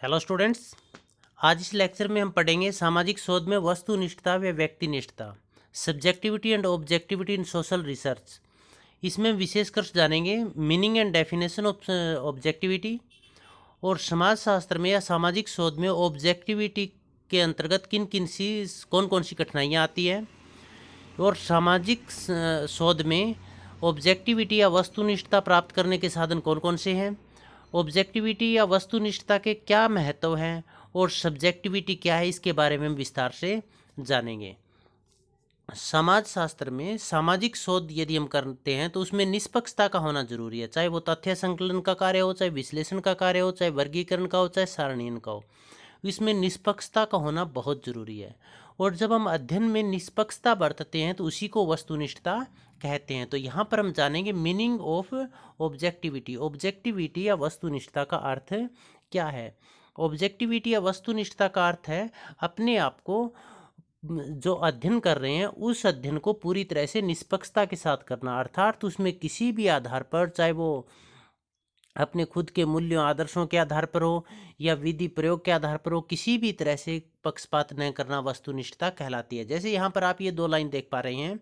Hello students. आज इस lecture में हम पढ़ेंगे सामाजिक शोध में वस्तुनिष्ठता व व्यक्तिनिष्ठता, subjectivity and objectivity in social research. इसमें विशेषकर जानेंगे meaning and definition of objectivity और समाजशास्त्र में या सामाजिक शोध में ऑब्जेक्टिविटी के अंतर्गत किन किन सी कौन कौन सी कठिनाइयाँ आती हैं और सामाजिक शोध में ऑब्जेक्टिविटी या वस्तुनिष्ठता प्राप्त करने के साधन कौन कौन से हैं, ऑब्जेक्टिविटी या वस्तुनिष्ठता के क्या महत्व हैं और सब्जेक्टिविटी क्या है, इसके बारे में हम विस्तार से जानेंगे। समाज शास्त्र में सामाजिक शोध यदि हम करते हैं तो उसमें निष्पक्षता का होना जरूरी है, चाहे वो तथ्य संकलन का कार्य हो, चाहे विश्लेषण का कार्य हो, चाहे वर्गीकरण का हो, चाहे सारणीयन का हो। इसमें निष्पक्षता का होना बहुत जरूरी है। और जब हम अध्ययन में निष्पक्षता बरतते हैं तो उसी को वस्तुनिष्ठता कहते हैं। तो यहाँ पर हम जानेंगे मीनिंग ऑफ ऑब्जेक्टिविटी। ऑब्जेक्टिविटी या वस्तुनिष्ठता का अर्थ क्या है। ऑब्जेक्टिविटी या वस्तुनिष्ठता का अर्थ है अपने आप को जो अध्ययन कर रहे हैं उस अध्ययन को पूरी तरह से निष्पक्षता के साथ करना, अर्थात उसमें किसी भी आधार पर, चाहे वो अपने खुद के मूल्यों आदर्शों के आधार पर हो या विधि प्रयोग के आधार पर हो, किसी भी तरह से पक्षपात न करना वस्तुनिष्ठता कहलाती है। जैसे यहाँ पर आप ये दो लाइन देख पा रहे हैं,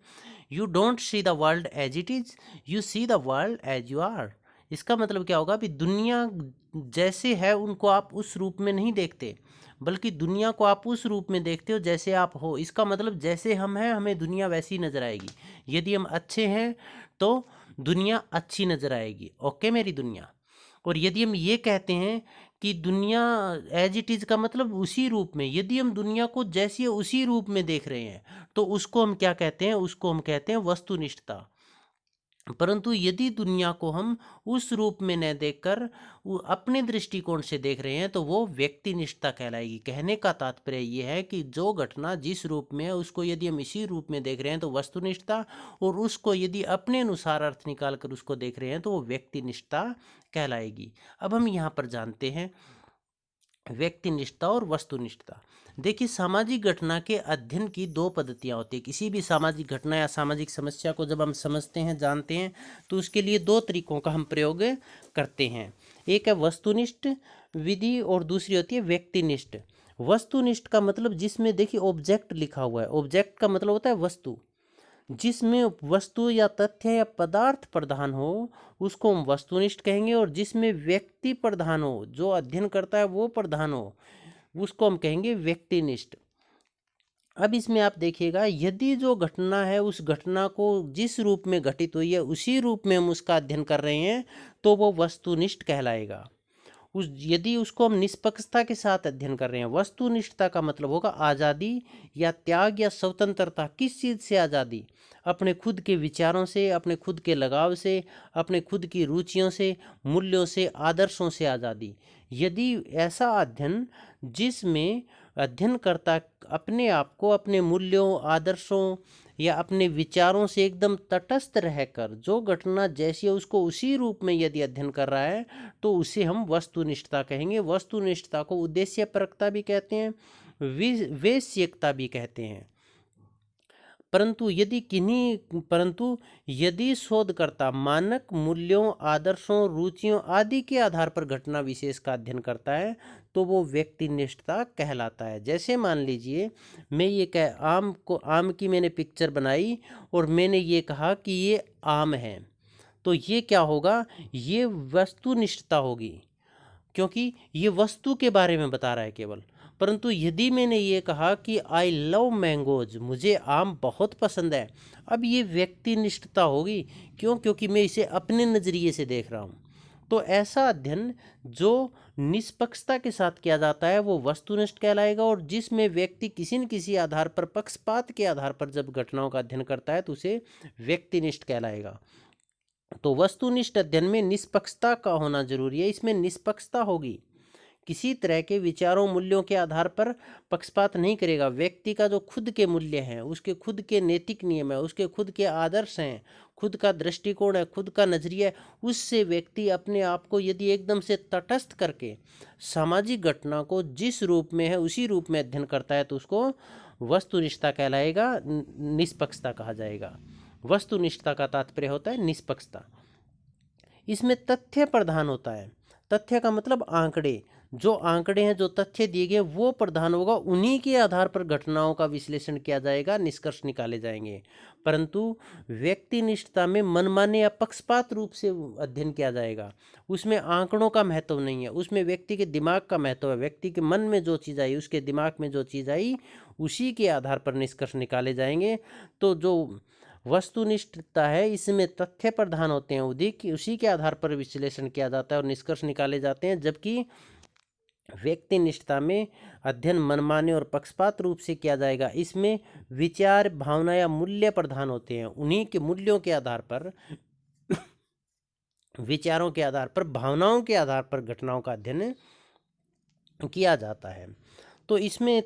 you don't see the world as it is, you see the world as you are. इसका मतलब क्या होगा भी दुनिया जैसे है उनको आप उस रूप में नहीं देखते, बल्कि दुनिया को आप उस रूप में देखते हो जैसे आप हो। इसका मतलब जैसे हम हैं हमें दुनिया वैसी नजर आएगी। यदि हम अच्छे हैं तो दुनिया अच्छी नजर आएगी, ओके मेरी दुनिया। और यदि हम ये कहते हैं कि दुनिया एज इट इज़ का मतलब उसी रूप में, यदि हम दुनिया को जैसी है उसी रूप में देख रहे हैं तो उसको हम क्या कहते हैं, उसको हम कहते हैं वस्तुनिष्ठता। परंतु यदि दुनिया को हम उस रूप में न देखकर अपने दृष्टिकोण से देख रहे हैं तो वो व्यक्तिनिष्ठता कहलाएगी। कहने का तात्पर्य ये है कि जो घटना जिस रूप में है उसको यदि हम इसी रूप में देख रहे हैं तो वस्तुनिष्ठता, और उसको यदि अपने अनुसार अर्थ निकाल कर उसको देख रहे हैं तो वो व्यक्तिनिष्ठता कहलाएगी। अब हम यहाँ पर जानते हैं व्यक्तिनिष्ठता और वस्तुनिष्ठता। देखिए, सामाजिक घटना के अध्ययन की दो पद्धतियाँ होती है। किसी भी सामाजिक घटना या सामाजिक समस्या को जब हम समझते हैं, जानते हैं, तो उसके लिए दो तरीकों का हम प्रयोग करते हैं। एक है वस्तुनिष्ठ विधि और दूसरी होती है व्यक्तिनिष्ठ। वस्तुनिष्ठ का मतलब जिसमें देखिए ऑब्जेक्ट लिखा हुआ है। ऑब्जेक्ट का मतलब होता है वस्तु, जिसमें वस्तु या तथ्य या पदार्थ प्रधान हो उसको हम वस्तुनिष्ठ कहेंगे, और जिसमें व्यक्ति प्रधान हो, जो अध्ययन करता है वो प्रधान हो, उसको हम कहेंगे व्यक्तिनिष्ठ। अब इसमें आप देखिएगा, यदि जो घटना है उस घटना को जिस रूप में घटित हुई है उसी रूप में हम उसका अध्ययन कर रहे हैं तो वो वस्तुनिष्ठ कहलाएगा। यदि उसको हम निष्पक्षता के साथ अध्ययन कर रहे हैं, वस्तुनिष्ठता का मतलब होगा आज़ादी या त्याग या स्वतंत्रता। किस चीज़ से आज़ादी? अपने खुद के विचारों से, अपने खुद के लगाव से, अपने खुद की रुचियों से, मूल्यों से, आदर्शों से आज़ादी। यदि ऐसा अध्ययन जिसमें अध्ययनकर्ता अपने आप को अपने मूल्यों, आदर्शों या अपने विचारों से एकदम तटस्थ रहकर जो घटना जैसी है उसको उसी रूप में यदि अध्ययन कर रहा है तो उसे हम वस्तुनिष्ठता कहेंगे। वस्तुनिष्ठता को उद्देश्यपरकता भी कहते हैं, वैश्यिकता भी कहते हैं। परंतु यदि शोधकर्ता मानक मूल्यों, आदर्शों, रुचियों आदि के आधार पर घटना विशेष का अध्ययन करता है तो वो व्यक्तिनिष्ठता कहलाता है। जैसे मान लीजिए, मैं ये आम की मैंने पिक्चर बनाई और मैंने ये कहा कि ये आम है, तो ये क्या होगा, ये वस्तुनिष्ठता होगी, क्योंकि ये वस्तु के बारे में बता रहा है केवल। परंतु यदि मैंने ये कहा कि आई लव मैंगोज, मुझे आम बहुत पसंद है, अब ये व्यक्तिनिष्ठता होगी। क्यों? क्योंकि मैं इसे अपने नज़रिए से देख रहा हूँ। तो ऐसा अध्ययन जो निष्पक्षता के साथ किया जाता है वो वस्तुनिष्ठ कहलाएगा, और जिसमें व्यक्ति किसी न किसी आधार पर, पक्षपात के आधार पर जब घटनाओं का अध्ययन करता है तो उसे व्यक्तिनिष्ठ कहलाएगा। तो वस्तुनिष्ठ अध्ययन में निष्पक्षता का होना जरूरी है। इसमें निष्पक्षता होगी, किसी तरह के विचारों, मूल्यों के आधार पर पक्षपात नहीं करेगा। व्यक्ति का जो खुद के मूल्य हैं, उसके खुद के नैतिक नियम है, उसके खुद के आदर्श हैं, खुद का दृष्टिकोण है, खुद का नजरिया है, उससे व्यक्ति अपने आप को यदि एकदम से तटस्थ करके सामाजिक घटना को जिस रूप में है उसी रूप में अध्ययन करता है तो उसको वस्तुनिष्ठता कहलाएगा, निष्पक्षता कहा जाएगा। वस्तुनिष्ठता का तात्पर्य होता है निष्पक्षता। इसमें तथ्य प्रधान होता है। तथ्य का मतलब आंकड़े, जो आंकड़े हैं, जो तथ्य दिए गए वो प्रधान होगा, उन्हीं के आधार पर घटनाओं का विश्लेषण किया जाएगा, निष्कर्ष निकाले जाएंगे। परंतु व्यक्तिनिष्ठता में मनमाने या पक्षपात रूप से अध्ययन किया जाएगा। उसमें आंकड़ों का महत्व नहीं है, उसमें व्यक्ति के दिमाग का महत्व है। व्यक्ति के मन में जो चीज़ आई, उसके दिमाग में जो चीज़ आई, उसी के आधार पर निष्कर्ष निकाले जाएंगे। तो जो वस्तुनिष्ठता है, इसमें तथ्य प्रधान होते हैं, उसी के आधार पर विश्लेषण किया जाता है और निष्कर्ष निकाले जाते हैं। जबकि व्यक्तिनिष्ठता में अध्ययन मनमाने और पक्षपात रूप से किया जाएगा। इसमें विचार, भावना या मूल्य प्रधान होते हैं। उन्हीं के मूल्यों के आधार पर, विचारों के आधार पर, भावनाओं के आधार पर घटनाओं का अध्ययन किया जाता है। तो इसमें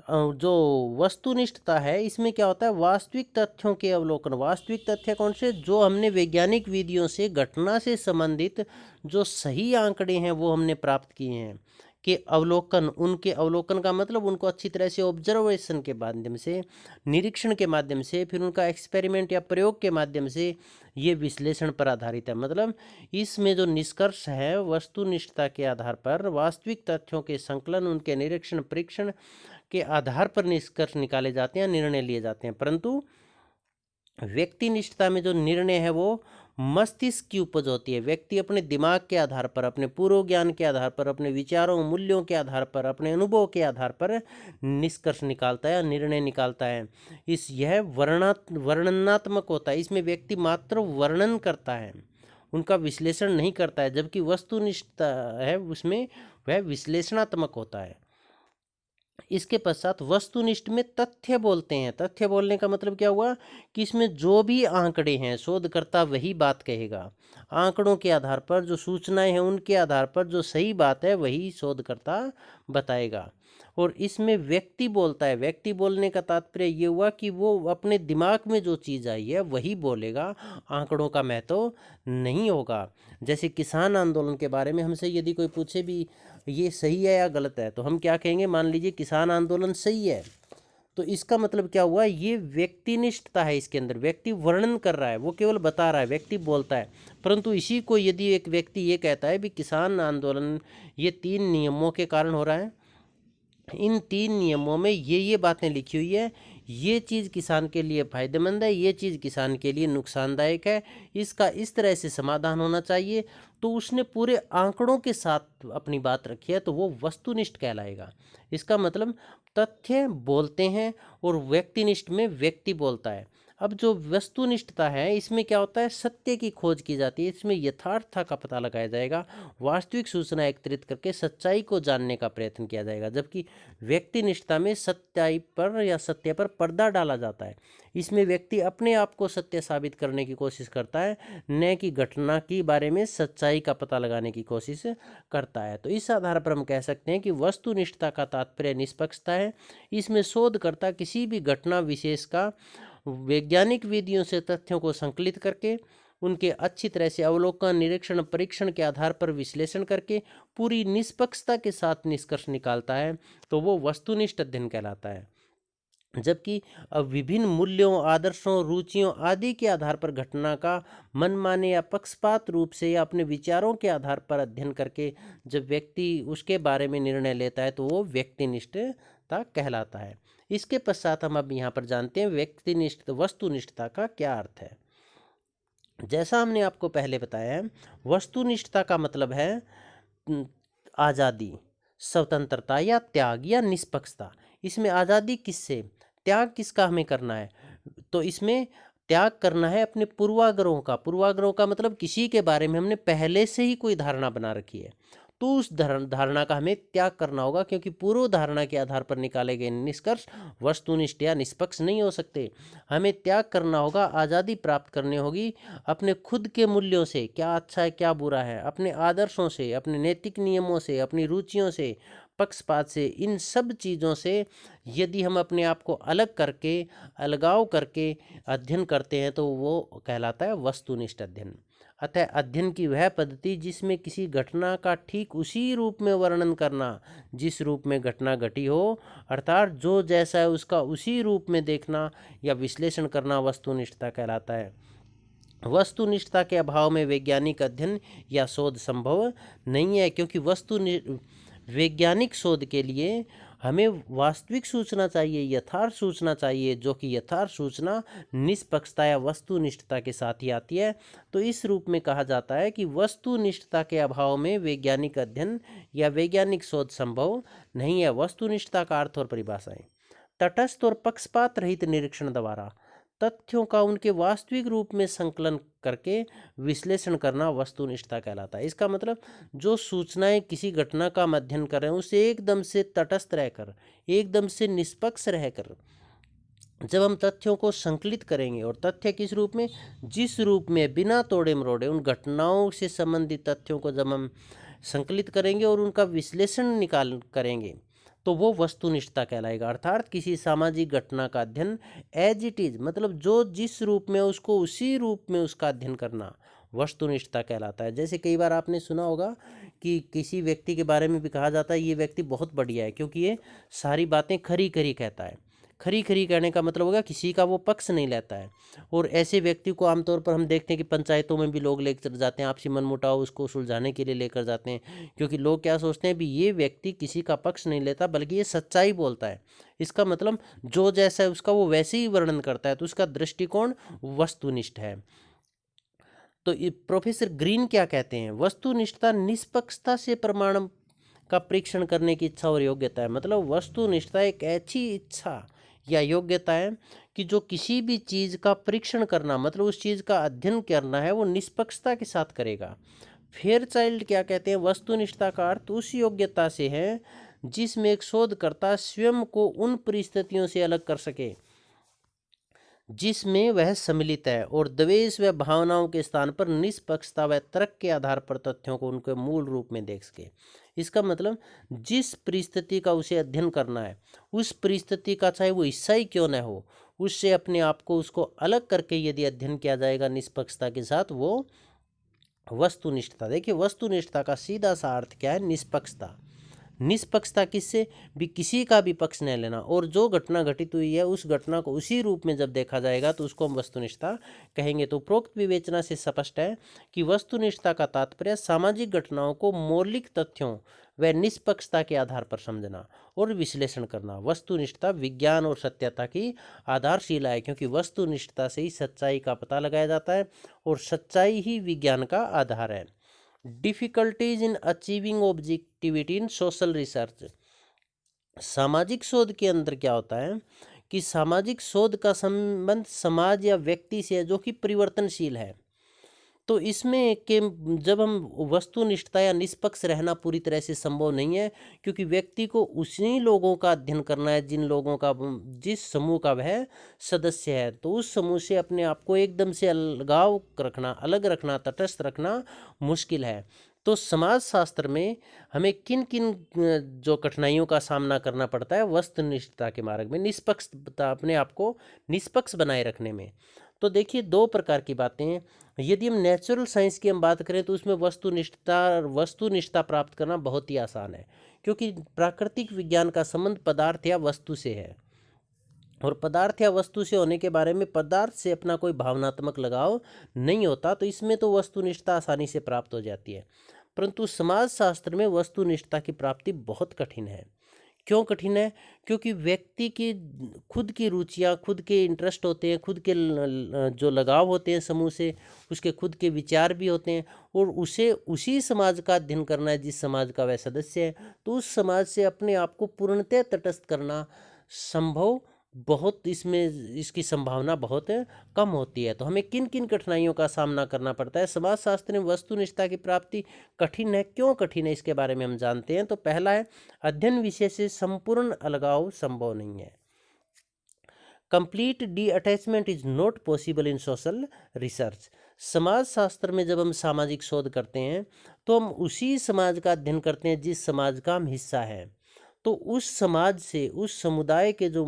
जो वस्तुनिष्ठता है, इसमें क्या होता है, वास्तविक तथ्यों के अवलोकन। वास्तविक तथ्य कौन से? जो हमने वैज्ञानिक विधियों से घटना से संबंधित जो सही आंकड़े हैं वो हमने प्राप्त किए हैं के अवलोकन। उनके अवलोकन का मतलब उनको अच्छी तरह से ऑब्जर्वेशन के माध्यम से, निरीक्षण के माध्यम से, फिर उनका एक्सपेरिमेंट या प्रयोग के माध्यम से ये विश्लेषण पर आधारित है। मतलब इसमें जो निष्कर्ष है, वस्तुनिष्ठता के आधार पर वास्तविक तथ्यों के संकलन, उनके निरीक्षण परीक्षण के आधार पर निष्कर्ष निकाले जाते हैं, निर्णय लिए जाते हैं। परंतु व्यक्तिनिष्ठता में जो निर्णय है वो मस्तिष्क की उपज होती है। व्यक्ति अपने दिमाग के आधार पर, अपने पूर्व ज्ञान के आधार पर, अपने विचारों, मूल्यों के आधार पर, अपने अनुभव के आधार पर निष्कर्ष निकालता है, निर्णय निकालता है। यह वर्णनात्मक होता है। इसमें व्यक्ति मात्र वर्णन करता है, उनका विश्लेषण नहीं करता है। जबकि वस्तुनिष्ठता है, उसमें वह विश्लेषणात्मक होता है। इसके पश्चात वस्तुनिष्ठ में तथ्य बोलते हैं। तथ्य बोलने का मतलब क्या हुआ कि इसमें जो भी आंकड़े हैं, शोधकर्ता वही बात कहेगा। आंकड़ों के आधार पर जो सूचनाएं हैं, उनके आधार पर जो सही बात है वही शोधकर्ता बताएगा। और इसमें व्यक्ति बोलता है। व्यक्ति बोलने का तात्पर्य ये हुआ कि वो अपने दिमाग में जो चीज़ आई है वही बोलेगा, आंकड़ों का महत्व नहीं होगा। जैसे किसान आंदोलन के बारे में हमसे यदि कोई पूछे भी ये सही है या गलत है, तो हम क्या कहेंगे? मान लीजिए किसान आंदोलन सही है, तो इसका मतलब क्या हुआ? ये व्यक्तिनिष्ठता है। इसके अंदर व्यक्ति वर्णन कर रहा है, वो केवल बता रहा है, व्यक्ति बोलता है। परंतु इसी को यदि एक व्यक्ति ये कहता है भी किसान आंदोलन ये 3 नियमों के कारण हो रहा है, इन 3 नियमों में ये बातें लिखी हुई है, ये चीज़ किसान के लिए फायदेमंद है, ये चीज़ किसान के लिए नुकसानदायक है, इसका इस तरह से समाधान होना चाहिए, तो उसने पूरे आंकड़ों के साथ अपनी बात रखी है, तो वो वस्तुनिष्ठ कहलाएगा। इसका मतलब तथ्य बोलते हैं और व्यक्तिनिष्ठ में व्यक्ति बोलता है। अब जो वस्तुनिष्ठता है, इसमें क्या होता है? सत्य की खोज की जाती है। इसमें यथार्थता का पता लगाया जाएगा, वास्तविक सूचना एकत्रित करके सच्चाई को जानने का प्रयत्न किया जाएगा। जबकि व्यक्तिनिष्ठता में सच्चाई पर या सत्य पर पर्दा डाला जाता है। इसमें व्यक्ति अपने आप को सत्य साबित करने की कोशिश करता है, न कि घटना के बारे में सच्चाई का पता लगाने की कोशिश करता है। तो इस आधार पर हम कह सकते हैं कि वस्तुनिष्ठता का तात्पर्य निष्पक्षता है। इसमें शोधकर्ता किसी भी घटना विशेष का वैज्ञानिक विधियों से तथ्यों को संकलित करके, उनके अच्छी तरह से अवलोकन, निरीक्षण, परीक्षण के आधार पर विश्लेषण करके पूरी निष्पक्षता के साथ निष्कर्ष निकालता है, तो वो वस्तुनिष्ठ अध्ययन कहलाता है। जबकि विभिन्न मूल्यों, आदर्शों, रुचियों आदि के आधार पर घटना का मनमाने या पक्षपात रूप से या अपने विचारों के आधार पर अध्ययन करके जब व्यक्ति उसके बारे में निर्णय लेता है, तो वो व्यक्तिनिष्ठता कहलाता है। इसके पश्चात हम अब यहाँ पर जानते हैं व्यक्तिनिष्ठ वस्तुनिष्ठता का क्या अर्थ है। जैसा हमने आपको पहले बताया है, वस्तुनिष्ठता का मतलब है आज़ादी, स्वतंत्रता या त्याग या निष्पक्षता। इसमें आज़ादी किससे, त्याग किसका हमें करना है? तो इसमें त्याग करना है अपने पूर्वाग्रहों का। पूर्वाग्रहों का मतलब किसी के बारे में हमने पहले से ही कोई धारणा बना रखी है, तो उस धारणा का हमें त्याग करना होगा, क्योंकि पूर्व धारणा के आधार पर निकाले गए निष्कर्ष वस्तुनिष्ठ या निष्पक्ष नहीं हो सकते। हमें त्याग करना होगा, आज़ादी प्राप्त करनी होगी अपने खुद के मूल्यों से, क्या अच्छा है क्या बुरा है, अपने आदर्शों से, अपने नैतिक नियमों से, अपनी रुचियों से, पक्षपात से, इन सब चीज़ों से यदि हम अपने आप को अलग करके, अलगाव करके अध्ययन करते हैं, तो वो कहलाता है वस्तुनिष्ठ अध्ययन। अतः अध्ययन की वह पद्धति जिसमें किसी घटना का ठीक उसी रूप में वर्णन करना जिस रूप में घटना घटी हो, अर्थात जो जैसा है उसका उसी रूप में देखना या विश्लेषण करना वस्तुनिष्ठता कहलाता है। वस्तुनिष्ठता के अभाव में वैज्ञानिक अध्ययन या शोध संभव नहीं है, क्योंकि वैज्ञानिक शोध के लिए हमें वास्तविक सूचना चाहिए, यथार्थ सूचना चाहिए, जो कि यथार्थ सूचना निष्पक्षता या वस्तुनिष्ठता के साथ ही आती है। तो इस रूप में कहा जाता है कि वस्तुनिष्ठता के अभाव में वैज्ञानिक अध्ययन या वैज्ञानिक शोध संभव नहीं है। वस्तुनिष्ठता का अर्थ और परिभाषाएं: तटस्थ और पक्षपात रहित निरीक्षण द्वारा तथ्यों का उनके वास्तविक रूप में संकलन करके विश्लेषण करना वस्तुनिष्ठता कहलाता है। इसका मतलब जो सूचनाएं किसी घटना का हम अध्ययन कर रहे हैं उसे एकदम से तटस्थ रहकर, एकदम से निष्पक्ष रहकर जब हम तथ्यों को संकलित करेंगे, और तथ्य किस रूप में, जिस रूप में बिना तोड़े मरोड़े उन घटनाओं से संबंधित तथ्यों को जब हम संकलित करेंगे और उनका विश्लेषण निकाल करेंगे, तो वो वस्तुनिष्ठता कहलाएगा। अर्थात किसी सामाजिक घटना का अध्ययन एज इट इज, मतलब जो जिस रूप में उसको उसी रूप में उसका अध्ययन करना वस्तुनिष्ठता कहलाता है। जैसे कई बार आपने सुना होगा कि किसी व्यक्ति के बारे में भी कहा जाता है ये व्यक्ति बहुत बढ़िया है क्योंकि ये सारी बातें खरी खरी कहता है। खरी खरी कहने का मतलब होगा किसी का वो पक्ष नहीं लेता है। और ऐसे व्यक्ति को आमतौर पर हम देखते हैं कि पंचायतों में भी लोग लेकर जाते हैं, आपसी मनमुटाव उसको सुलझाने के लिए लेकर जाते हैं, क्योंकि लोग क्या सोचते हैं भी ये व्यक्ति किसी का पक्ष नहीं लेता बल्कि ये सच्चाई बोलता है। इसका मतलब जो जैसा है उसका वो वैसे ही वर्णन करता है, तो उसका दृष्टिकोण वस्तुनिष्ठ है। तो प्रोफेसर ग्रीन क्या कहते हैं, वस्तुनिष्ठता निष्पक्षता से प्रमाण का परीक्षण करने की इच्छा और योग्यता है। मतलब वस्तुनिष्ठता एक ऐसी इच्छा या योग्यता है कि जो किसी भी चीज़ का परीक्षण करना, मतलब उस चीज़ का अध्ययन करना है, वो निष्पक्षता के साथ करेगा। फेयरचाइल्ड क्या कहते हैं, वस्तुनिष्ठता का अर्थ उस योग्यता से है जिसमें एक शोधकर्ता स्वयं को उन परिस्थितियों से अलग कर सके जिसमें वह सम्मिलित है, और द्वेष व भावनाओं के स्थान पर निष्पक्षता व तर्क के आधार पर तथ्यों को उनके मूल रूप में देख सके। इसका मतलब जिस परिस्थिति का उसे अध्ययन करना है, उस परिस्थिति का चाहे वो हिस्सा ही क्यों न हो, उससे अपने आप को उसको अलग करके यदि अध्ययन किया जाएगा निष्पक्षता के साथ, वो वस्तुनिष्ठता। देखिए वस्तुनिष्ठता का सीधा सा अर्थ क्या है, निष्पक्षता। निष्पक्षता किससे भी, किसी का भी पक्ष नहीं लेना, और जो घटना घटित हुई है उस घटना को उसी रूप में जब देखा जाएगा तो उसको हम वस्तुनिष्ठता कहेंगे। तो उपरोक्त विवेचना से स्पष्ट है कि वस्तुनिष्ठता का तात्पर्य सामाजिक घटनाओं को मौलिक तथ्यों व निष्पक्षता के आधार पर समझना और विश्लेषण करना। वस्तुनिष्ठता विज्ञान और सत्यता की आधारशिला है, क्योंकि वस्तुनिष्ठता से ही सच्चाई का पता लगाया जाता है और सच्चाई ही विज्ञान का आधार है। Difficulties in achieving objectivity in social research. सामाजिक शोध के अंदर क्या होता है कि सामाजिक शोध का संबंध समाज या व्यक्ति से है जो कि परिवर्तनशील है। तो इसमें के जब हम वस्तुनिष्ठता या निष्पक्ष रहना पूरी तरह से संभव नहीं है, क्योंकि व्यक्ति को उसी लोगों का अध्ययन करना है जिन लोगों का, जिस समूह का वह सदस्य है। तो उस समूह से अपने आप को एकदम से अलगाव रखना, अलग रखना, तटस्थ रखना मुश्किल है। तो समाज शास्त्र में हमें किन किन जो कठिनाइयों का सामना करना पड़ता है वस्तुनिष्ठता के मार्ग में, निष्पक्षता, अपने आप को निष्पक्ष बनाए रखने में। तो देखिए दो प्रकार की बातें हैं। यदि हम नेचुरल साइंस की हम बात करें तो उसमें वस्तुनिष्ठता प्राप्त करना बहुत ही आसान है, क्योंकि प्राकृतिक विज्ञान का संबंध पदार्थ या वस्तु से है, और पदार्थ या वस्तु से होने के बारे में पदार्थ से अपना कोई भावनात्मक लगाव नहीं होता, तो इसमें तो वस्तुनिष्ठता आसानी से प्राप्त हो जाती है। परंतु समाज शास्त्र में वस्तुनिष्ठता की प्राप्ति बहुत कठिन है। क्यों कठिन है? क्योंकि व्यक्ति की खुद की रुचियाँ, खुद के इंटरेस्ट होते हैं, खुद के जो लगाव होते हैं समूह से, उसके खुद के विचार भी होते हैं, और उसे उसी समाज का अध्ययन करना है जिस समाज का वह सदस्य है। तो उस समाज से अपने आप को पूर्णतः तटस्थ करना संभव बहुत, इसमें इसकी संभावना बहुत कम होती है। तो हमें किन किन कठिनाइयों का सामना करना पड़ता है समाज शास्त्र में वस्तुनिष्ठता की प्राप्ति कठिन है। क्यों कठिन है इसके बारे में हम जानते हैं। तो पहला है, अध्ययन विषय से संपूर्ण अलगाव संभव नहीं है। Complete D attachment is not possible in social research. समाज शास्त्र में जब हम सामाजिक शोध करते हैं तो हम उसी समाज का अध्ययन करते हैं जिस समाज का हम हिस्सा है। तो उस समाज से, उस समुदाय के जो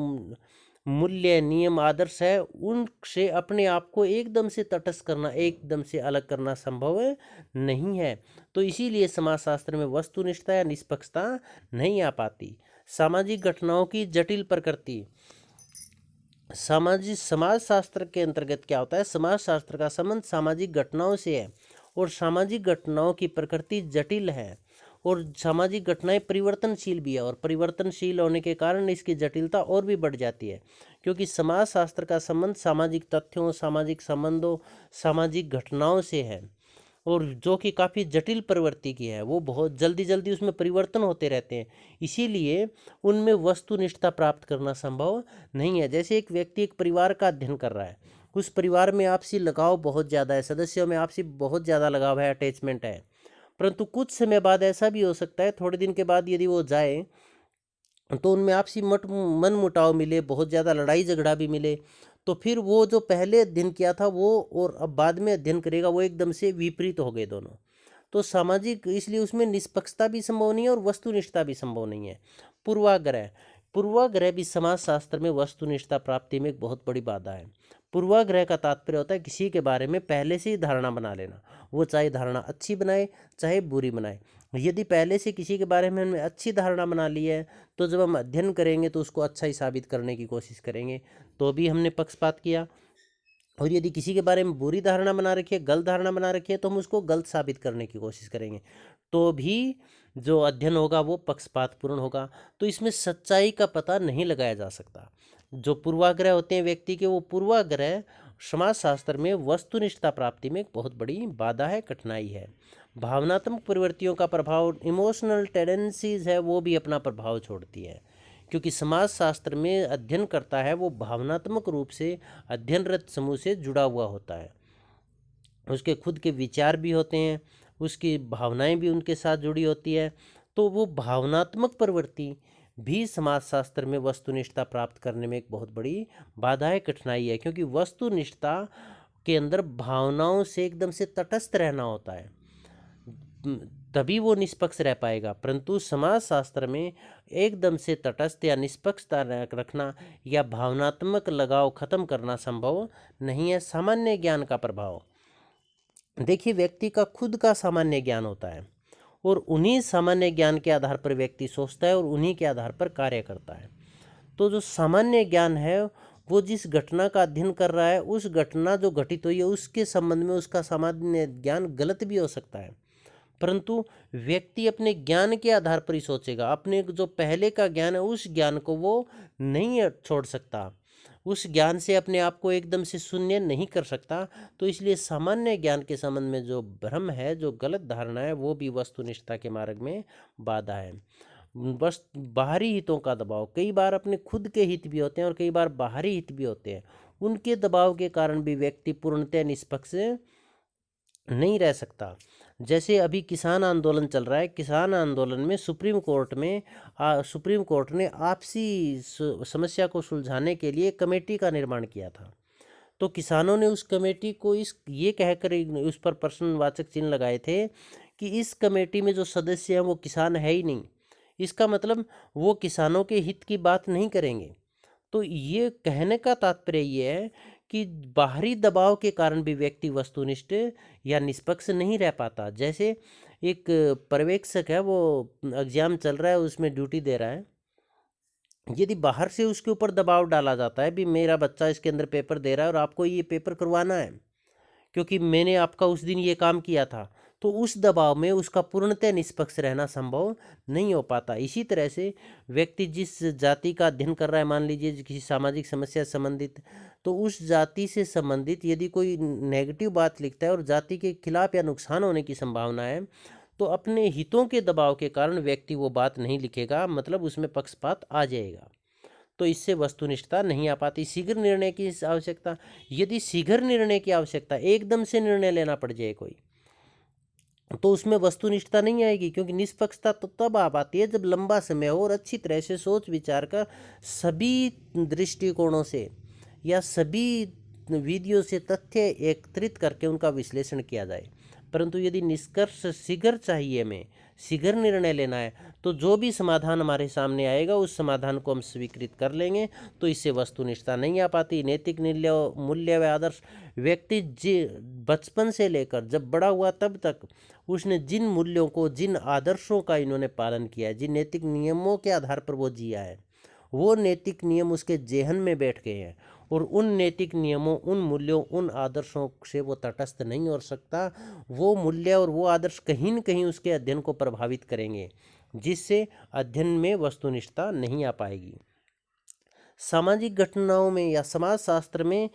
मूल्य, नियम, आदर्श है, उनसे अपने आप को एकदम से तटस्थ करना, एकदम से अलग करना संभव नहीं है। तो इसीलिए समाजशास्त्र में वस्तुनिष्ठता या निष्पक्षता नहीं आ पाती। सामाजिक घटनाओं की जटिल प्रकृति। समाज शास्त्र के अंतर्गत क्या होता है, समाज शास्त्र का संबंध सामाजिक घटनाओं से है, और सामाजिक घटनाओं की प्रकृति जटिल है और सामाजिक घटनाएं परिवर्तनशील भी है, और परिवर्तनशील होने के कारण इसकी जटिलता और भी बढ़ जाती है, क्योंकि समाजशास्त्र का संबंध सामाजिक तथ्यों, सामाजिक संबंधों, सामाजिक घटनाओं से है, और जो कि काफ़ी जटिल प्रवृत्ति की है, वो बहुत जल्दी जल्दी उसमें परिवर्तन होते रहते हैं, इसीलिए उनमें वस्तुनिष्ठता प्राप्त करना संभव नहीं है। जैसे एक व्यक्ति एक परिवार का अध्ययन कर रहा है, उस परिवार में आपसी लगाव बहुत ज़्यादा है, सदस्यों में आपसी बहुत ज़्यादा लगाव है, अटैचमेंट है, परंतु कुछ समय बाद ऐसा भी हो सकता है, थोड़े दिन के बाद यदि वो जाए तो उनमें आपसी मन मुटाव मिले, बहुत ज़्यादा लड़ाई झगड़ा भी मिले, तो फिर वो जो पहले अध्ययन किया था वो और अब बाद में अध्ययन करेगा, वो एकदम से विपरीत हो गए दोनों। तो सामाजिक, इसलिए उसमें निष्पक्षता भी संभव नहीं है और वस्तुनिष्ठता भी संभव नहीं है। पूर्वाग्रह, पूर्वाग्रह भी समाजशास्त्र में वस्तुनिष्ठता प्राप्ति में एक बहुत बड़ी बाधा है। पूर्वाग्रह का तात्पर्य होता है किसी के बारे में पहले से ही धारणा बना लेना, वो चाहे धारणा अच्छी बनाए चाहे बुरी बनाए। यदि पहले से किसी के बारे में हमने अच्छी धारणा बना ली है, तो जब हम अध्ययन करेंगे तो उसको अच्छा ही साबित करने की कोशिश करेंगे, तो भी हमने पक्षपात किया। और यदि किसी के बारे में बुरी धारणा बना रखी है, गलत धारणा बना रखी है, तो हम उसको गलत साबित करने की कोशिश करेंगे, तो भी जो अध्ययन होगा वो पक्षपातपूर्ण होगा। तो इसमें सच्चाई का पता नहीं लगाया जा सकता। जो पूर्वाग्रह होते हैं व्यक्ति के, वो पूर्वाग्रह समाजशास्त्र में वस्तुनिष्ठता प्राप्ति में एक बहुत बड़ी बाधा है, कठिनाई है। भावनात्मक प्रवृत्तियों का प्रभाव, इमोशनल टेंडेंसीज है, वो भी अपना प्रभाव छोड़ती है, क्योंकि समाजशास्त्र में अध्ययन करता है वो भावनात्मक रूप से अध्ययनरत समूह से जुड़ा हुआ होता है, उसके खुद के विचार भी होते हैं, उसकी भावनाएं भी उनके साथ जुड़ी होती है, तो वो भावनात्मक प्रवृत्ति भी समाजशास्त्र में वस्तुनिष्ठता प्राप्त करने में एक बहुत बड़ी बाधा है, कठिनाई है, क्योंकि वस्तुनिष्ठता के अंदर भावनाओं से एकदम से तटस्थ रहना होता है, तभी वो निष्पक्ष रह पाएगा। परंतु समाजशास्त्र में एकदम से तटस्थ या निष्पक्षता रखना या भावनात्मक लगाव खत्म करना संभव नहीं है। सामान्य ज्ञान का प्रभाव, देखिए व्यक्ति का खुद का सामान्य ज्ञान होता है, और उन्हीं सामान्य ज्ञान के आधार पर व्यक्ति सोचता है और उन्हीं के आधार पर कार्य करता है। तो जो सामान्य ज्ञान है, वो जिस घटना का अध्ययन कर रहा है, उस घटना जो घटित हुई है उसके संबंध में उसका सामान्य ज्ञान गलत भी हो सकता है, परंतु व्यक्ति अपने ज्ञान के आधार पर ही सोचेगा। अपने जो पहले का ज्ञान है उस ज्ञान को वो नहीं छोड़ सकता, उस ज्ञान से अपने आप को एकदम से शून्य नहीं कर सकता। तो इसलिए सामान्य ज्ञान के संबंध में जो भ्रम है, जो गलत धारणा है, वो भी वस्तुनिष्ठता के मार्ग में बाधा है। बस बाहरी हितों का दबाव, कई बार अपने खुद के हित भी होते हैं और कई बार बाहरी हित भी होते हैं, उनके दबाव के कारण भी व्यक्ति पूर्णतः निष्पक्ष नहीं रह सकता। जैसे अभी किसान आंदोलन चल रहा है, किसान आंदोलन में सुप्रीम कोर्ट ने आपसी समस्या को सुलझाने के लिए कमेटी का निर्माण किया था। तो किसानों ने उस कमेटी को ये कहकर उस पर प्रश्नवाचक चिन्ह लगाए थे कि इस कमेटी में जो सदस्य हैं वो किसान है ही नहीं, इसका मतलब वो किसानों के हित की बात नहीं करेंगे। तो ये कहने का तात्पर्य ये है कि बाहरी दबाव के कारण भी व्यक्ति वस्तुनिष्ठ या निष्पक्ष नहीं रह पाता। जैसे एक पर्यवेक्षक है, वो एग्जाम चल रहा है, उसमें ड्यूटी दे रहा है, यदि बाहर से उसके ऊपर दबाव डाला जाता है भी मेरा बच्चा इसके अंदर पेपर दे रहा है और आपको ये पेपर करवाना है क्योंकि मैंने आपका उस दिन ये काम किया था, तो उस दबाव में उसका पूर्णतः निष्पक्ष रहना संभव नहीं हो पाता। इसी तरह से व्यक्ति जिस जाति का अध्ययन कर रहा है, मान लीजिए किसी सामाजिक समस्या से संबंधित, तो उस जाति से संबंधित यदि कोई नेगेटिव बात लिखता है और जाति के खिलाफ या नुकसान होने की संभावना है, तो अपने हितों के दबाव के कारण व्यक्ति वो बात नहीं लिखेगा, मतलब उसमें पक्षपात आ जाएगा, तो इससे वस्तुनिष्ठता नहीं आ पाती। शीघ्र निर्णय की आवश्यकता, यदि शीघ्र निर्णय की आवश्यकता, एकदम से निर्णय लेना पड़ जाए कोई, तो उसमें वस्तुनिष्ठता नहीं आएगी, क्योंकि निष्पक्षता तो तब आ पाती है जब लंबा समय हो और अच्छी तरह से सोच विचार कर सभी दृष्टिकोणों से या सभी विधियों से तथ्य एकत्रित करके उनका विश्लेषण किया जाए। परंतु यदि निष्कर्ष शीघ्र चाहिए, हमें शीघ्र निर्णय लेना है, तो जो भी समाधान हमारे सामने आएगा उस समाधान को हम स्वीकृत कर लेंगे, तो इससे वस्तुनिष्ठता नहीं आ पाती। नैतिक मूल्य व आदर्श, व्यक्ति बचपन से लेकर जब बड़ा हुआ तब तक उसने जिन मूल्यों को, जिन आदर्शों का इन्होंने पालन किया है, जिन नैतिक नियमों के आधार पर वो जिया है, वो नैतिक नियम उसके जेहन में बैठ गए हैं और उन नैतिक नियमों, उन मूल्यों, उन आदर्शों से वो तटस्थ नहीं हो सकता। वो मूल्य और वो आदर्श कहीं न कहीं उसके अध्ययन को प्रभावित करेंगे, जिससे अध्ययन में वस्तुनिष्ठता नहीं आ पाएगी। सामाजिक घटनाओं में या समाज शास्त्र में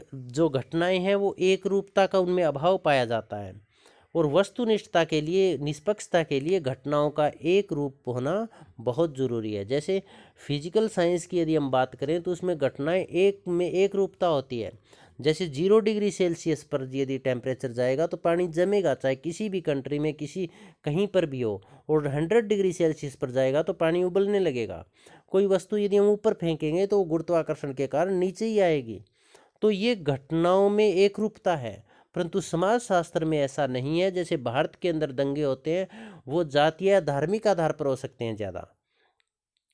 जो घटनाएं हैं वो एक रूपता का उनमें अभाव पाया जाता है, और वस्तुनिष्ठता के लिए, निष्पक्षता के लिए घटनाओं का एक रूप होना बहुत ज़रूरी है। जैसे फिजिकल साइंस की यदि हम बात करें तो उसमें घटनाएं एक में एक रूपता होती है। जैसे 0 डिग्री सेल्सियस पर यदि टेम्परेचर जाएगा तो पानी जमेगा, चाहे किसी भी कंट्री में किसी कहीं पर भी हो, और 100 डिग्री सेल्सियस पर जाएगा तो पानी उबलने लगेगा। कोई वस्तु यदि हम ऊपर फेंकेंगे तो वो गुरुत्वाकर्षण के कारण नीचे ही आएगी। तो ये घटनाओं में एक रूपता है, परंतु समाज शास्त्र में ऐसा नहीं है। जैसे भारत के अंदर दंगे होते हैं वो जातीय या धार्मिक आधार पर हो सकते हैं ज़्यादा,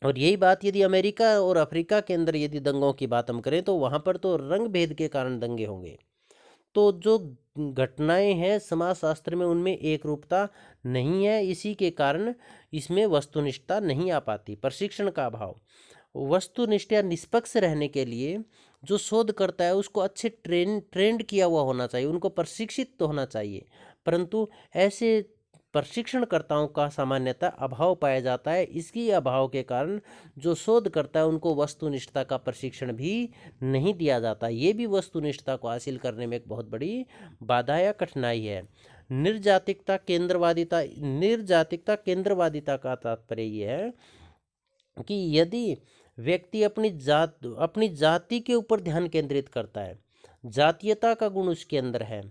और यही बात यदि अमेरिका और अफ्रीका के अंदर यदि दंगों की बात हम करें तो वहाँ पर तो रंग भेद के कारण दंगे होंगे। तो जो घटनाएं हैं समाज शास्त्र में उनमें एक रूपता नहीं है, इसी के कारण इसमें वस्तुनिष्ठता नहीं आ पाती। प्रशिक्षण का अभाव। वस्तुनिष्ठ या निष्पक्ष रहने के लिए जो शोध करता है उसको अच्छे ट्रेंड किया हुआ होना चाहिए, उनको प्रशिक्षित तो होना चाहिए, परंतु ऐसे प्रशिक्षणकर्ताओं का सामान्यतः अभाव पाया जाता है। इसकी अभाव के कारण जो शोध करता है उनको वस्तुनिष्ठता का प्रशिक्षण भी नहीं दिया जाता। ये भी वस्तुनिष्ठता को हासिल करने में एक बहुत बड़ी बाधा या कठिनाई है। निर्जातिकता केंद्रवादिता का तात्पर्य ये है कि यदि व्यक्ति अपनी जाति के ऊपर ध्यान केंद्रित करता है, जातीयता का गुण उसके अंदर है,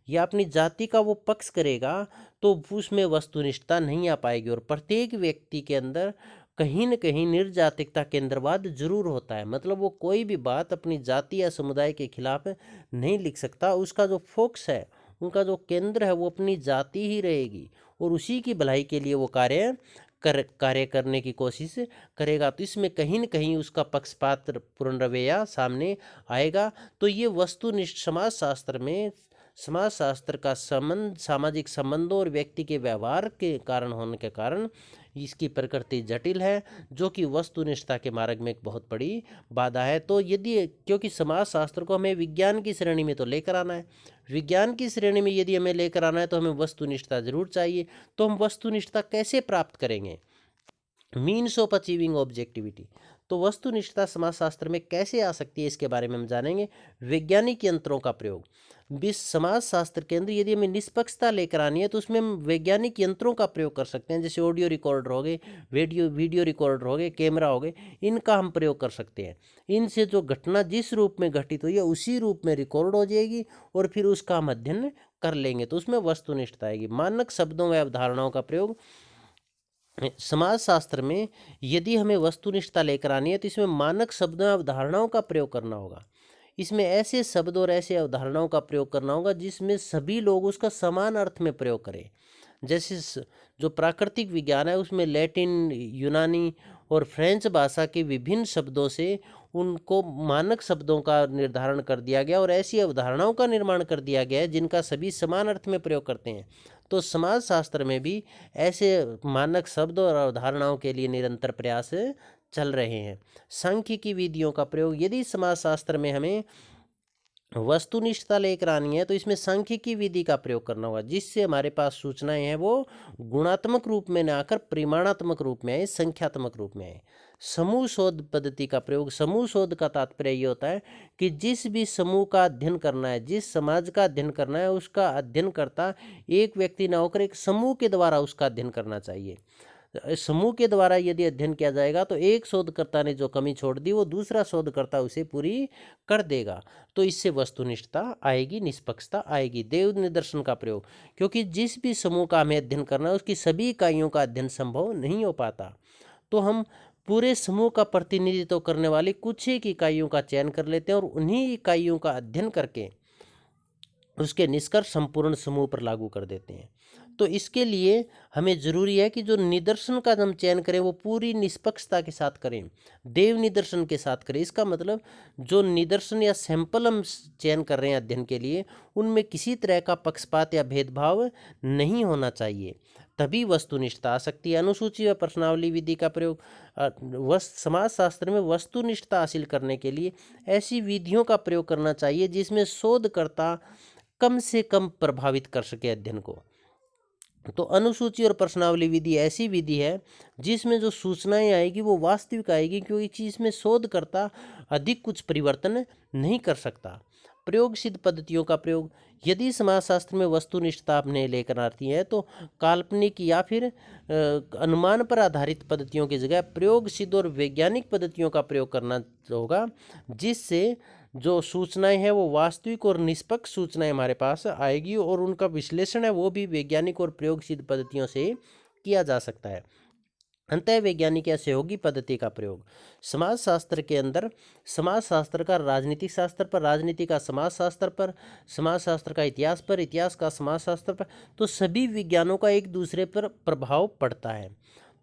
या अपनी जाति का वो पक्ष करेगा, तो उसमें वस्तुनिष्ठता नहीं आ पाएगी। और प्रत्येक व्यक्ति के अंदर कहीं न कहीं निर्जातिकता केंद्रवाद जरूर होता है, मतलब वो कोई भी बात अपनी जाति या समुदाय के खिलाफ नहीं लिख सकता। उसका जो फोकस है, उनका जो केंद्र है वो अपनी जाति ही रहेगी, और उसी की भलाई के लिए वो कार्य करने की कोशिश करेगा। तो इसमें कहीं न कहीं उसका पक्षपात पूर्ण रवैया सामने आएगा। तो ये वस्तुनिष्ठ समाज शास्त्र का संबंध सामाजिक संबंधों और व्यक्ति के व्यवहार के कारण होने के कारण इसकी प्रकृति जटिल है, जो कि वस्तुनिष्ठता के मार्ग में एक बहुत बड़ी बाधा है। तो यदि, क्योंकि समाज शास्त्र को हमें विज्ञान की श्रेणी में तो लेकर आना है, विज्ञान की श्रेणी में यदि हमें लेकर आना है तो हमें वस्तुनिष्ठता जरूर चाहिए। तो हम वस्तुनिष्ठता कैसे प्राप्त करेंगे? Means of achieving objectivity. तो वस्तुनिष्ठता समाजशास्त्र में कैसे आ सकती है, इसके बारे में हम जानेंगे। वैज्ञानिक यंत्रों का प्रयोग। समाज शास्त्र के अंदर यदि हमें निष्पक्षता लेकर आनी है तो उसमें हम वैज्ञानिक यंत्रों का प्रयोग कर सकते हैं। जैसे ऑडियो रिकॉर्डर हो गए, वीडियो रिकॉर्डर हो गए, कैमरा हो गए, इनका हम प्रयोग कर सकते हैं। इनसे जो घटना जिस रूप में घटित हुई है उसी रूप में रिकॉर्ड हो जाएगी, और फिर उसका हम अध्ययन कर लेंगे, तो उसमें वस्तुनिष्ठता आएगी। मानक शब्दों व अवधारणाओं का प्रयोग। समाज शास्त्र में यदि हमें वस्तुनिष्ठता लेकर आनी है तो इसमें मानक शब्दों और अवधारणाओं का प्रयोग करना होगा। इसमें ऐसे शब्द और ऐसे अवधारणाओं का प्रयोग करना होगा जिसमें सभी लोग उसका समान अर्थ में प्रयोग करें। जैसे जो प्राकृतिक विज्ञान है उसमें लैटिन, यूनानी और फ्रेंच भाषा के विभिन्न शब्दों से उनको मानक शब्दों का निर्धारण कर दिया गया, और ऐसी अवधारणाओं का निर्माण कर दिया गया है जिनका सभी समान अर्थ में प्रयोग करते हैं। तो समाज शास्त्र में भी ऐसे मानक शब्द और अवधारणाओं के लिए निरंतर प्रयास चल रहे हैं। सांख्यिकी विधियों का प्रयोग। यदि समाज शास्त्र में हमें वस्तुनिष्ठता लेकर आनी है तो इसमें सांख्यिकी विधि का प्रयोग करना होगा, जिससे हमारे पास सूचनाएं हैं वो गुणात्मक रूप में न आकर परिमाणात्मक रूप में आए, संख्यात्मक रूप में आए। समूह शोध पद्धति का प्रयोग। समूह शोध का तात्पर्य ये होता है कि जिस भी समूह का अध्ययन करना है, जिस समाज का अध्ययन करना है, उसका अध्ययन करता एक व्यक्ति न होकर एक समूह के द्वारा उसका अध्ययन करना चाहिए। समूह के द्वारा यदि अध्ययन किया जाएगा तो एक शोधकर्ता ने जो कमी छोड़ दी वो दूसरा शोधकर्ता उसे पूरी कर देगा। तो इससे वस्तुनिष्ठता आएगी, निष्पक्षता आएगी। देव निदर्शन का प्रयोग। क्योंकि जिस भी समूह का हमें अध्ययन करना है उसकी सभी इकाइयों का अध्ययन संभव नहीं हो पाता, तो हम पूरे समूह का प्रतिनिधित्व करने वाली कुछ एक इकाइयों का चयन कर लेते हैं और उन्हीं इकाइयों का अध्ययन करके उसके निष्कर्ष संपूर्ण समूह पर लागू कर देते हैं। तो इसके लिए हमें जरूरी है कि जो निदर्शन का हम चयन करें वो पूरी निष्पक्षता के साथ करें, देव निदर्शन के साथ करें। इसका मतलब जो निदर्शन या सैंपल हम चयन कर रहे हैं अध्ययन के लिए, उनमें किसी तरह का पक्षपात या भेदभाव नहीं होना चाहिए। तभी वस्तुनिष्ठता आ सकती है। अनुसूची व प्रश्नावली विधि का प्रयोग समाजशास्त्र में वस्तुनिष्ठता हासिल करने के लिए ऐसी विधियों का प्रयोग करना चाहिए जिसमें शोधकर्ता कम से कम प्रभावित कर सके अध्ययन को। तो अनुसूची और प्रश्नावली विधि ऐसी विधि है जिसमें जो सूचनाएं आएगी वो वास्तविक आएगी, क्योंकि इसमें शोधकर्ता अधिक कुछ परिवर्तन नहीं कर सकता। प्रयोग सिद्ध पद्धतियों का प्रयोग, यदि समाजशास्त्र में वस्तुनिष्ठता आपने लेकर आती है तो काल्पनिक या फिर अनुमान पर आधारित पद्धतियों की जगह प्रयोग सिद्ध और वैज्ञानिक पद्धतियों का प्रयोग करना होगा, जिससे जो सूचनाएं हैं वो वास्तविक और निष्पक्ष सूचनाएं हमारे पास आएगी और उनका विश्लेषण है वो भी वैज्ञानिक और प्रयोग सिद्ध पद्धतियों से किया जा सकता है। अंतः वैज्ञानिक या सहयोगी पद्धति का प्रयोग, समाजशास्त्र के अंदर समाजशास्त्र का राजनीतिक शास्त्र पर, राजनीति का समाजशास्त्र पर, समाजशास्त्र का इतिहास पर, इतिहास का समाजशास्त्र पर, तो सभी विज्ञानों का एक दूसरे पर प्रभाव पड़ता है।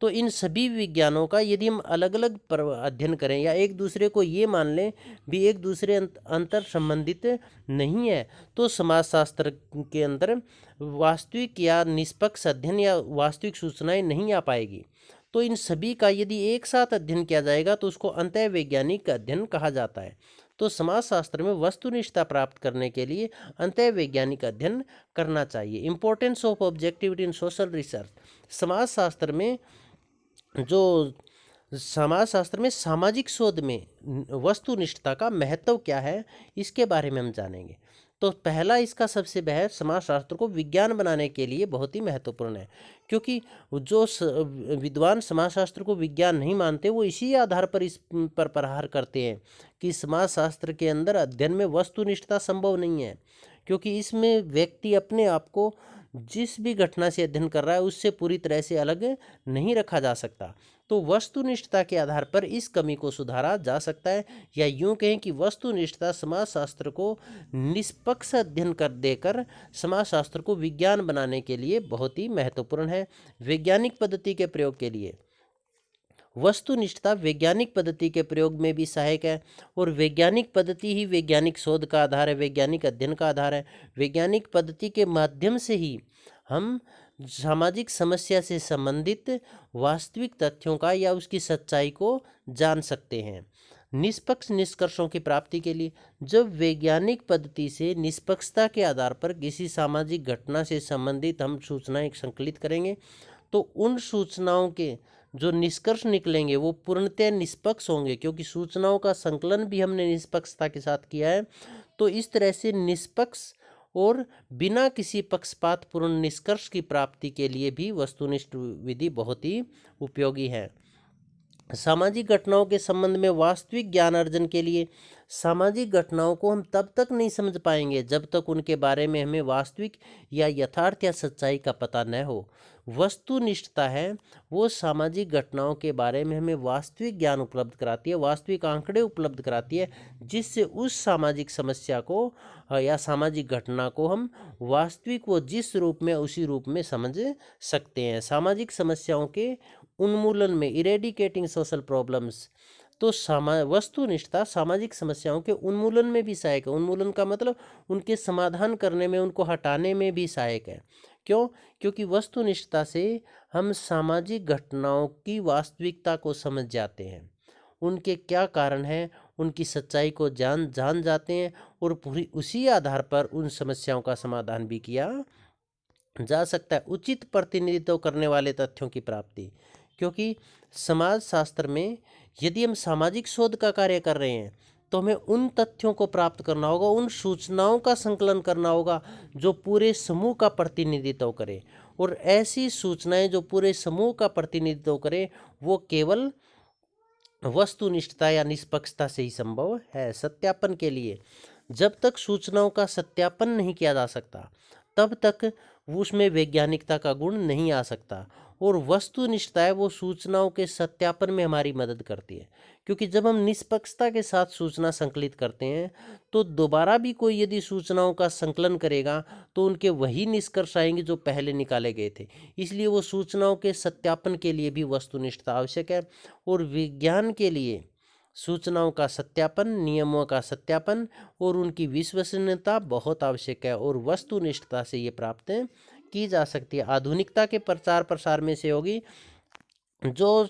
तो इन सभी विज्ञानों का यदि हम अलग अलग अध्ययन करें या एक दूसरे को ये मान लें भी एक दूसरे अंतर संबंधित नहीं है, तो समाजशास्त्र के अंदर वास्तविक या निष्पक्ष अध्ययन या वास्तविक सूचनाएं नहीं आ पाएगी। तो इन सभी का यदि एक साथ अध्ययन किया जाएगा तो उसको अंतःवैज्ञानिक अध्ययन कहा जाता है। तो समाजशास्त्र में वस्तुनिष्ठता प्राप्त करने के लिए अंतःवैज्ञानिक अध्ययन करना चाहिए। Importance of objectivity in social research, समाजशास्त्र में सामाजिक शोध में वस्तुनिष्ठता का महत्व क्या है इसके बारे में हम जानेंगे। तो पहला इसका सबसे बहस समाजशास्त्र को विज्ञान बनाने के लिए बहुत ही महत्वपूर्ण है, क्योंकि जो विद्वान समाजशास्त्र को विज्ञान नहीं मानते वो इसी आधार पर इस पर प्रहार करते हैं कि समाजशास्त्र के अंदर अध्ययन में वस्तुनिष्ठता संभव नहीं है, क्योंकि इसमें व्यक्ति अपने आप को जिस भी घटना से अध्ययन कर रहा है उससे पूरी तरह से अलग नहीं रखा जा सकता। तो वस्तुनिष्ठता के आधार पर इस कमी को सुधारा जा सकता है, या यूं कहें कि वस्तुनिष्ठता समाजशास्त्र को निष्पक्ष अध्ययन कर देकर समाजशास्त्र को विज्ञान बनाने के लिए बहुत ही महत्वपूर्ण है। वैज्ञानिक पद्धति के प्रयोग के लिए वस्तुनिष्ठता वैज्ञानिक पद्धति के प्रयोग में भी सहायक है, और वैज्ञानिक पद्धति ही वैज्ञानिक शोध का आधार है, वैज्ञानिक अध्ययन का आधार है। वैज्ञानिक पद्धति के माध्यम से ही हम सामाजिक समस्या से संबंधित वास्तविक तथ्यों का या उसकी सच्चाई को जान सकते हैं। निष्पक्ष निष्कर्षों की प्राप्ति के लिए, जब वैज्ञानिक पद्धति से निष्पक्षता के आधार पर किसी सामाजिक घटना से संबंधित हम सूचनाएं संकलित करेंगे तो उन सूचनाओं के जो निष्कर्ष निकलेंगे वो पूर्णतः निष्पक्ष होंगे, क्योंकि सूचनाओं का संकलन भी हमने निष्पक्षता के साथ किया है। तो इस तरह से निष्पक्ष और बिना किसी पक्षपातपूर्ण निष्कर्ष की प्राप्ति के लिए भी वस्तुनिष्ठ विधि बहुत ही उपयोगी है। सामाजिक घटनाओं के संबंध में वास्तविक ज्ञान अर्जन के लिए सामाजिक घटनाओं को हम तब तक नहीं समझ पाएंगे जब तक उनके बारे में हमें वास्तविक या यथार्थ या सच्चाई का पता न हो। वस्तुनिष्ठता है वो सामाजिक घटनाओं के बारे में हमें वास्तविक ज्ञान उपलब्ध कराती है, वास्तविक आंकड़े उपलब्ध कराती है, जिससे उस सामाजिक समस्या को या सामाजिक घटना को हम वास्तविक वो जिस रूप में उसी रूप में समझ सकते हैं। सामाजिक समस्याओं के उन्मूलन में इरेडिकेटिंग सोशल प्रॉब्लम्स, तो वस्तुनिष्ठता सामाजिक समस्याओं के उन्मूलन में भी सहायक है। उन्मूलन का मतलब उनके समाधान करने में, उनको हटाने में भी सहायक है। क्यों? क्योंकि वस्तुनिष्ठता से हम सामाजिक घटनाओं की वास्तविकता को समझ जाते हैं, उनके क्या कारण हैं, उनकी सच्चाई को जान जाते हैं, और पूरी उसी आधार पर उन समस्याओं का समाधान भी किया जा सकता है। उचित प्रतिनिधित्व करने वाले तथ्यों की प्राप्ति, क्योंकि समाजशास्त्र में यदि हम सामाजिक शोध का कार्य कर रहे हैं तो हमें उन तथ्यों को प्राप्त करना होगा, उन सूचनाओं का संकलन करना होगा जो पूरे समूह का प्रतिनिधित्व करे, और ऐसी सूचनाएं जो पूरे समूह का प्रतिनिधित्व करे वो केवल वस्तुनिष्ठता या निष्पक्षता से ही संभव है। सत्यापन के लिए, जब तक सूचनाओं का सत्यापन नहीं किया जा सकता तब तक उसमें वैज्ञानिकता का गुण नहीं आ सकता, और वस्तुनिष्ठता है वो सूचनाओं के सत्यापन में हमारी मदद करती है, क्योंकि जब हम निष्पक्षता के साथ सूचना संकलित करते हैं तो दोबारा भी कोई यदि सूचनाओं का संकलन करेगा तो उनके वही निष्कर्ष आएंगे जो पहले निकाले गए थे। इसलिए वो सूचनाओं के सत्यापन के लिए भी वस्तुनिष्ठता आवश्यक है, और विज्ञान के लिए सूचनाओं का सत्यापन, नियमों का सत्यापन और उनकी विश्वसनीयता बहुत आवश्यक है, और वस्तुनिष्ठता से ये प्राप्त की जा सकती है। आधुनिकता के प्रचार प्रसार में से होगी जो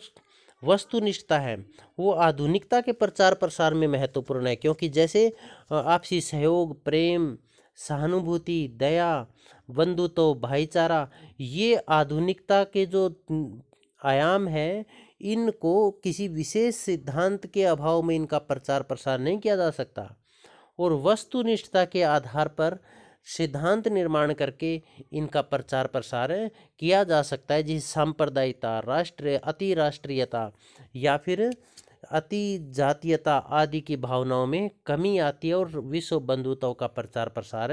वस्तुनिष्ठता है वो आधुनिकता के प्रचार प्रसार में महत्वपूर्ण है, क्योंकि जैसे आपसी सहयोग, प्रेम, सहानुभूति, दया, बंधुत्व, भाईचारा, ये आधुनिकता के जो आयाम है, इनको किसी विशेष सिद्धांत के अभाव में इनका प्रचार प्रसार नहीं किया जा सकता। और वस्तुनिष्ठता के आधार पर सिद्धांत निर्माण करके इनका प्रचार प्रसार किया जा सकता है, जिस सांप्रदायिकता, राष्ट्रीय अति राष्ट्रीयता या फिर अति जातीयता आदि की भावनाओं में कमी आती है और विश्व बंधुताओं का प्रचार प्रसार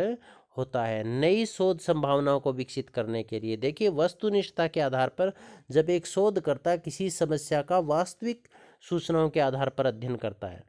होता है। नई शोध संभावनाओं को विकसित करने के लिए देखिए, वस्तुनिष्ठता के आधार पर जब एक शोधकर्ता किसी समस्या का वास्तविक सूचनाओं के आधार पर अध्ययन करता है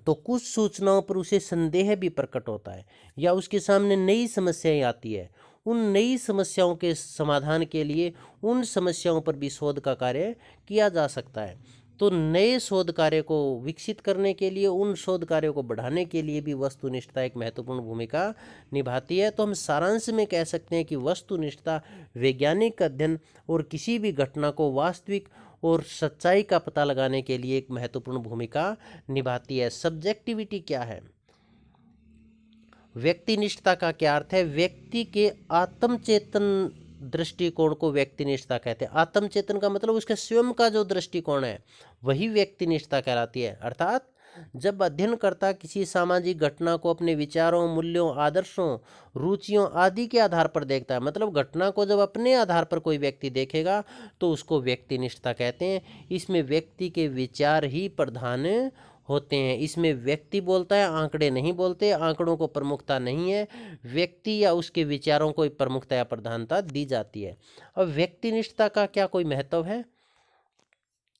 तो कुछ सूचनाओं पर उसे संदेह भी प्रकट होता है या उसके सामने नई समस्याएं आती है। उन नई समस्याओं के समाधान के लिए उन समस्याओं पर भी शोध का कार्य किया जा सकता है। तो नए शोध कार्य को विकसित करने के लिए, उन शोध कार्यों को बढ़ाने के लिए भी वस्तुनिष्ठता एक महत्वपूर्ण भूमिका निभाती है। तो हम सारांश में कह सकते हैं कि वस्तुनिष्ठता वैज्ञानिक अध्ययन और किसी भी घटना को वास्तविक और सच्चाई का पता लगाने के लिए एक महत्वपूर्ण भूमिका निभाती है। सब्जेक्टिविटी क्या है? व्यक्तिनिष्ठता का क्या अर्थ है? व्यक्ति के आत्मचेतन दृष्टिकोण को व्यक्तिनिष्ठता कहते हैं। आत्मचेतन का मतलब उसका स्वयं का जो दृष्टिकोण है वही व्यक्तिनिष्ठता कहलाती है। अर्थात जब अध्ययनकर्ता किसी सामाजिक घटना को अपने विचारों, मूल्यों, आदर्शों, रुचियों आदि के आधार पर देखता है, मतलब घटना को जब अपने आधार पर कोई व्यक्ति देखेगा तो उसको व्यक्तिनिष्ठता कहते हैं। इसमें व्यक्ति के विचार ही प्रधान होते हैं। इसमें व्यक्ति बोलता है, आंकड़े नहीं बोलते, आंकड़ों को प्रमुखता नहीं है, व्यक्ति या उसके विचारों को प्रमुखता या प्रधानता दी जाती है। अब व्यक्तिनिष्ठता का क्या कोई महत्व है?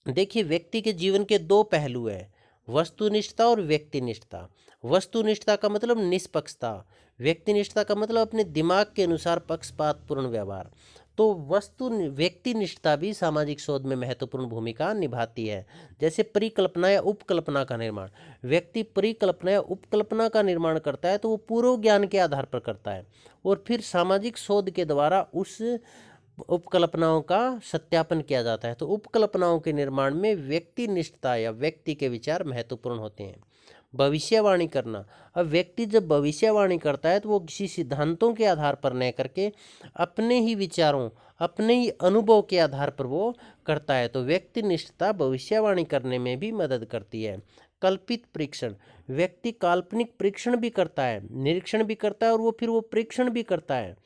देखिए, व्यक्ति के जीवन के दो पहलू हैं, वस्तुनिष्ठता और व्यक्तिनिष्ठता। वस्तुनिष्ठता का मतलब निष्पक्षता, व्यक्तिनिष्ठता का मतलब अपने दिमाग के अनुसार पक्षपातपूर्ण व्यवहार। तो व्यक्तिनिष्ठता भी सामाजिक शोध में महत्वपूर्ण भूमिका निभाती है। जैसे परिकल्पना या उपकल्पना का निर्माण, व्यक्ति परिकल्पना या उपकल्पना का निर्माण करता है तो वो पूर्व ज्ञान के आधार पर करता है और फिर सामाजिक शोध के द्वारा उस उपकल्पनाओं का सत्यापन किया जाता है। तो उपकल्पनाओं के निर्माण में व्यक्तिनिष्ठता या व्यक्ति के विचार महत्वपूर्ण होते हैं। भविष्यवाणी करना, अब व्यक्ति जब भविष्यवाणी करता है तो वो किसी सिद्धांतों के आधार पर न करके अपने ही विचारों, अपने ही अनुभव के आधार पर वो करता है। तो व्यक्तिनिष्ठता भविष्यवाणी करने में भी मदद करती है। कल्पित परीक्षण, व्यक्ति काल्पनिक परीक्षण भी करता है, निरीक्षण भी करता है और वो फिर वो परीक्षण भी करता है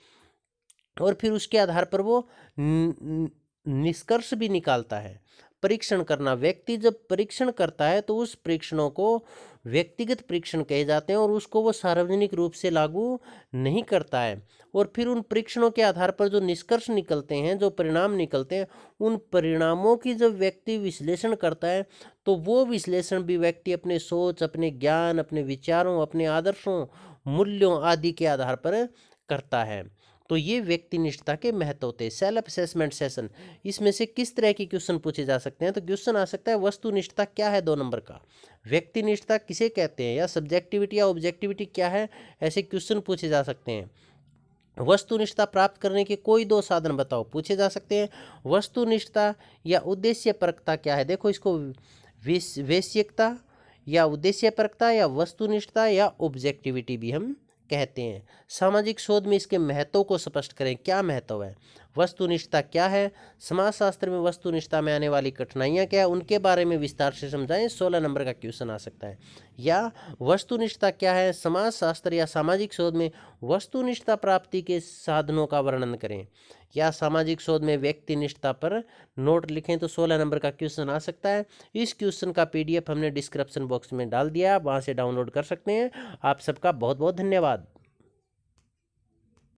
और फिर उसके आधार पर वो निष्कर्ष भी निकालता है। परीक्षण करना, व्यक्ति जब परीक्षण करता है तो उस परीक्षणों को व्यक्तिगत परीक्षण कहे जाते हैं और उसको वो सार्वजनिक रूप से लागू नहीं करता है। और फिर उन परीक्षणों के आधार पर जो निष्कर्ष निकलते हैं, जो परिणाम निकलते हैं, उन परिणामों की जब व्यक्ति विश्लेषण करता है तो वो विश्लेषण भी व्यक्ति अपने सोच, अपने ज्ञान, अपने विचारों, अपने आदर्शों, मूल्यों आदि के आधार पर करता है। तो ये व्यक्तिनिष्ठता के महत्व होते हैं। सेल्फ असेसमेंट सेशन, इसमें से किस तरह के क्वेश्चन पूछे जा सकते हैं? तो क्वेश्चन आ सकता है, वस्तुनिष्ठता क्या है 2 नंबर का, व्यक्तिनिष्ठता किसे कहते हैं, या सब्जेक्टिविटी या ऑब्जेक्टिविटी क्या है, ऐसे क्वेश्चन पूछे जा सकते हैं। वस्तुनिष्ठता प्राप्त करने के कोई 2 साधन बताओ, पूछे जा सकते हैं। वस्तुनिष्ठता या उद्देश्यपरकता क्या है? देखो, इसको वैश्यिकता या उद्देश्यपरकता या वस्तुनिष्ठता या ऑब्जेक्टिविटी भी हम कहते हैं। सामाजिक शोध में इसके महत्व को स्पष्ट करें, क्या महत्व है, वस्तुनिष्ठता क्या है, समाजशास्त्र में वस्तुनिष्ठता में आने वाली कठिनाइयाँ क्या है, उनके बारे में विस्तार से समझाएं। 16 नंबर का क्वेश्चन आ सकता है। या वस्तुनिष्ठता क्या है, समाजशास्त्र या सामाजिक शोध में वस्तुनिष्ठता प्राप्ति के साधनों का वर्णन करें। या सामाजिक शोध में व्यक्तिनिष्ठता पर नोट लिखें। तो 16 नंबर का क्वेश्चन आ सकता है। इस क्वेश्चन का PDF हमने डिस्क्रिप्शन बॉक्स में डाल दिया, आप वहाँ से डाउनलोड कर सकते हैं। आप सबका बहुत बहुत धन्यवाद।